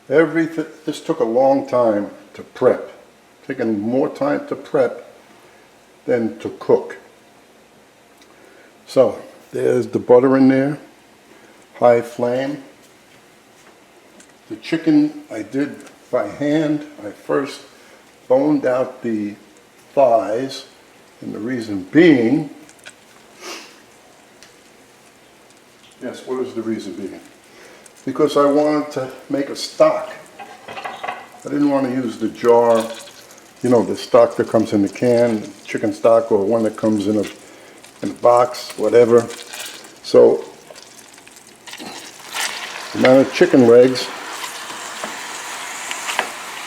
This took a long time to prep. Taking more time to prep than to cook. So there's the butter in there, high flame. The chicken I did by hand. I first boned out the thighs, and the reason being, yes, what is the reason being? Because I wanted to make a stock. I didn't want to use the jar, you know, the stock that comes in the can, chicken stock, or one that comes in a box, whatever. So the amount of chicken legs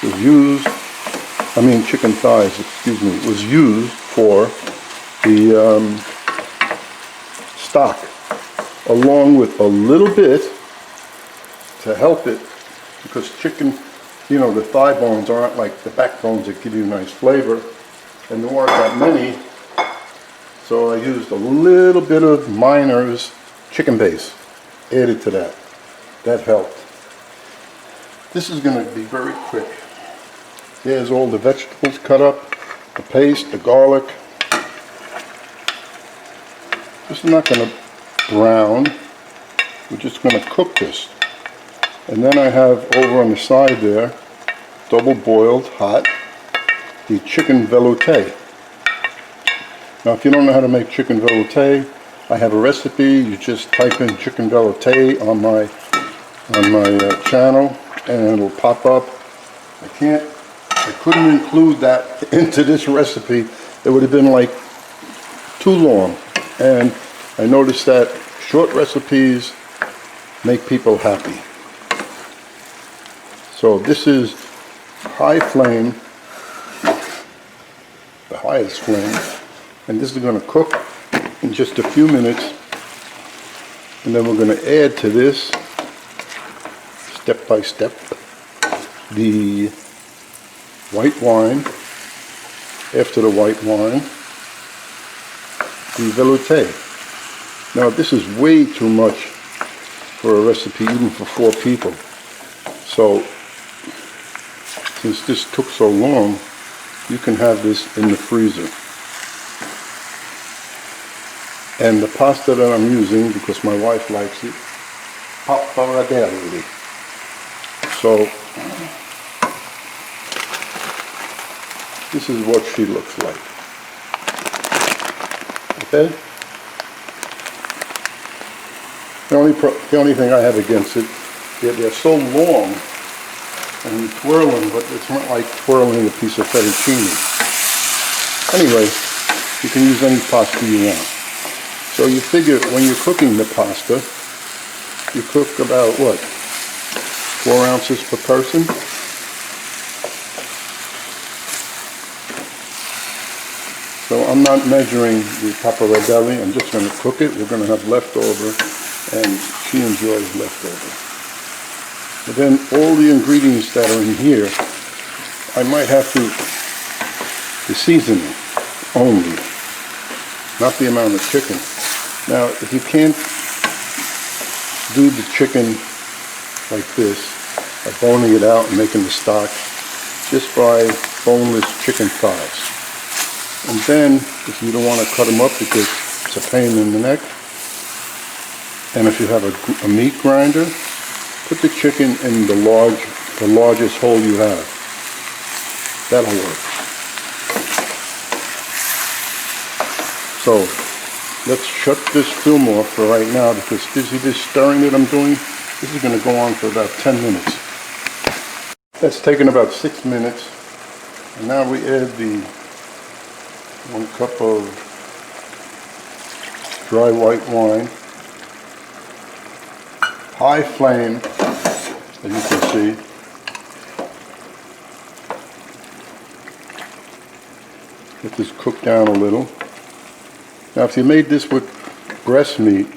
was used, chicken thighs, excuse me, was used for the stock, along with a little bit to help it, because chicken, you know, the thigh bones aren't like the backbones that give you a nice flavor, and there weren't that many, so I used a little bit of Miner's chicken base added to that. That helped. This is going to be very quick. There's all the vegetables cut up, the paste, the garlic. This is not going to brown. We're just going to cook this. And then I have over on the side there, double boiled hot, the chicken veloute. Now if you don't know how to make chicken veloute, I have a recipe. You just type in chicken veloute on my channel and it'll pop up. I couldn't include that into this recipe. It would have been like too long. And I noticed that short recipes make people happy. So this is high flame, the highest flame, and this is going to cook in just a few minutes, and then we're going to add to this, step by step, the white wine. After the white wine, the veloute. Now this is way too much for a recipe, even for 4 people. So since this took so long, you can have this in the freezer. And the pasta that I'm using, because my wife likes it, pappardelle. So this is what she looks like. Okay? The only thing I have against it, they're so long, and you twirl them, but it's not like twirling a piece of fettuccine. Anyway, you can use any pasta you want. So you figure when you're cooking the pasta, you cook about, what, 4 ounces per person? So I'm not measuring the pappardelle, I'm just going to cook it. We're going to have leftover, and she enjoys leftover. But then all the ingredients that are in here, I might have to the seasoning only, not the amount of chicken. Now, if you can't do the chicken like this, by boning it out and making the stock, just buy boneless chicken thighs. And then, if you don't want to cut them up because it's a pain in the neck, and if you have a meat grinder, put the chicken in the largest hole you have. That'll work. So let's shut this film off for right now, because you see this stirring that I'm doing? This is going to go on for about 10 minutes. That's taken about 6 minutes. And now we add the 1 cup of dry white wine. High flame, as you can see. Let this cook down a little. Now if you made this with breast meat,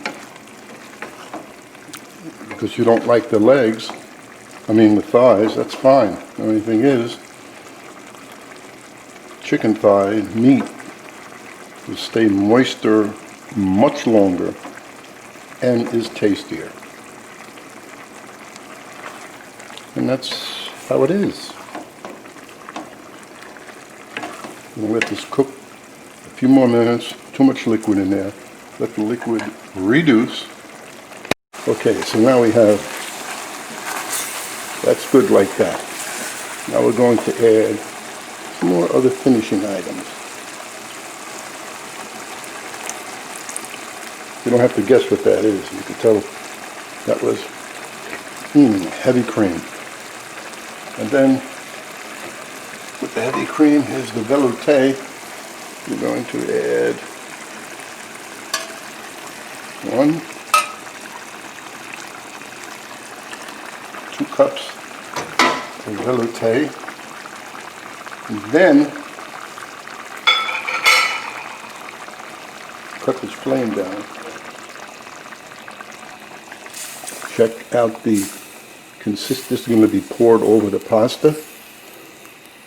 because you don't like the legs, the thighs, that's fine. The only thing is, chicken thigh meat will stay moister much longer and is tastier. And that's how it is. We'll let this cook a few more minutes. Too much liquid in there. Let the liquid reduce. Okay, so now we have, that's good like that. Now we're going to add some more other finishing items. You don't have to guess what that is. You can tell that was heavy cream. And then with the heavy cream, here's the veloute. You're going to add 2 cups of veloute. And then cut this flame down. Check out the consistency. This is going to be poured over the pasta.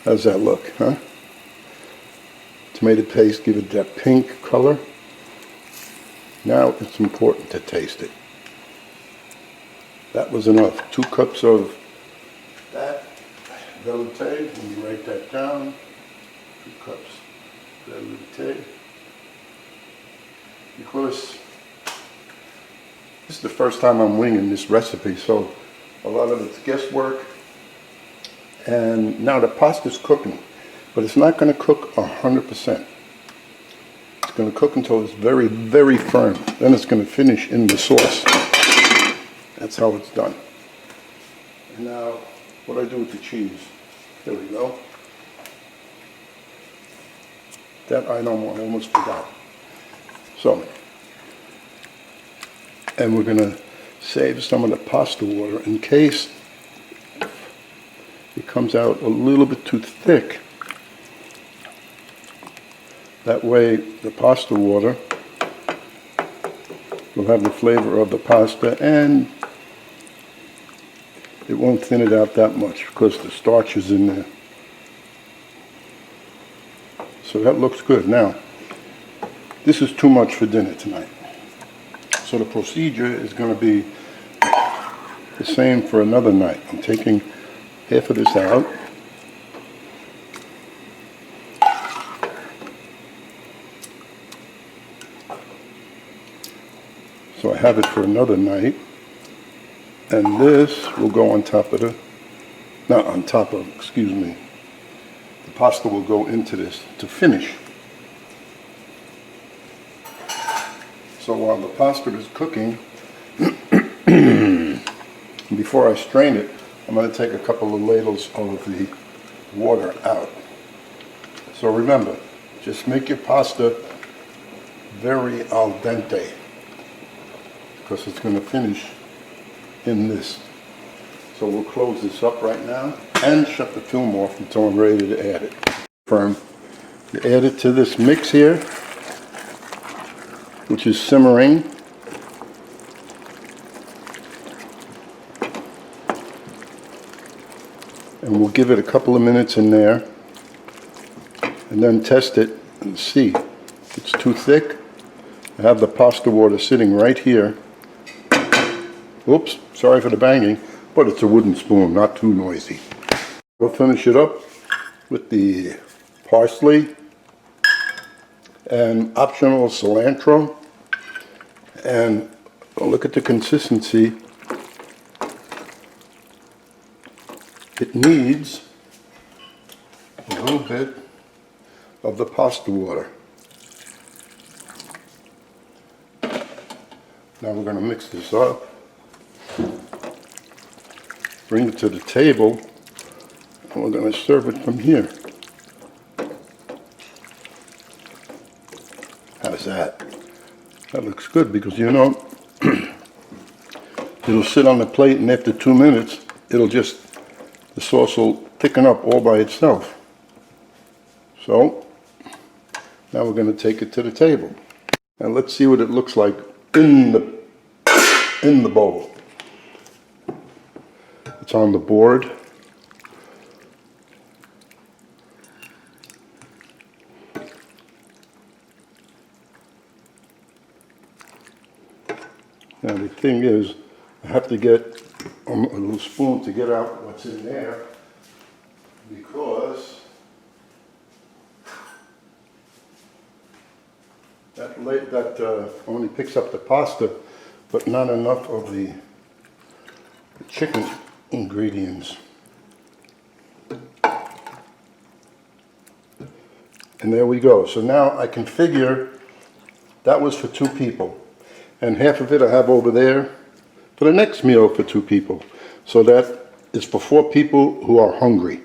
How's that look, huh? Tomato paste, give it that pink color. Now it's important to taste it. That was enough. 2 cups of that veloute. Let me write that down. 2 cups veloute. Because this is the first time I'm winging this recipe, so a lot of it's guesswork. And now the pasta's cooking, but it's not going to cook 100%. It's going to cook until it's very, very firm. Then it's going to finish in the sauce. That's how it's done. And now, what do I do with the cheese? There we go. That I almost forgot. So, and we're going to save some of the pasta water in case it comes out a little bit too thick. That way the pasta water will have the flavor of the pasta and it won't thin it out that much because the starch is in there. So that looks good. Now, this is too much for dinner tonight. So the procedure is going to be the same for another night. I'm taking half of this out. So I have it for another night. And this will go on top of excuse me. The pasta will go into this to finish. So while the pasta is cooking, before I strain it, I'm going to take a couple of ladles of the water out. So remember, just make your pasta very al dente because it's going to finish in this. So we'll close this up right now and shut the film off until I'm ready to add it. Firm. You add it to this mix here, which is simmering. And we'll give it a couple of minutes in there and then test it and see. If it's too thick, I have the pasta water sitting right here. Oops, sorry for the banging, but it's a wooden spoon, not too noisy. We'll finish it up with the parsley and optional cilantro. And look at the consistency. It needs a little bit of the pasta water. Now we're going to mix this up, bring it to the table, and we're going to serve it from here. How's that? That looks good because, you know, it'll sit on the plate and after 2 minutes, the sauce will thicken up all by itself. So, now we're going to take it to the table. And let's see what it looks like in the bowl. It's on the board. Now the thing is, I have to get a little spoon to get out what's in there, because that only picks up the pasta, but not enough of the chicken ingredients. And there we go. So now I can figure that was for 2 people. And half of it I have over there for the next meal for 2 people. So that is for 4 people who are hungry.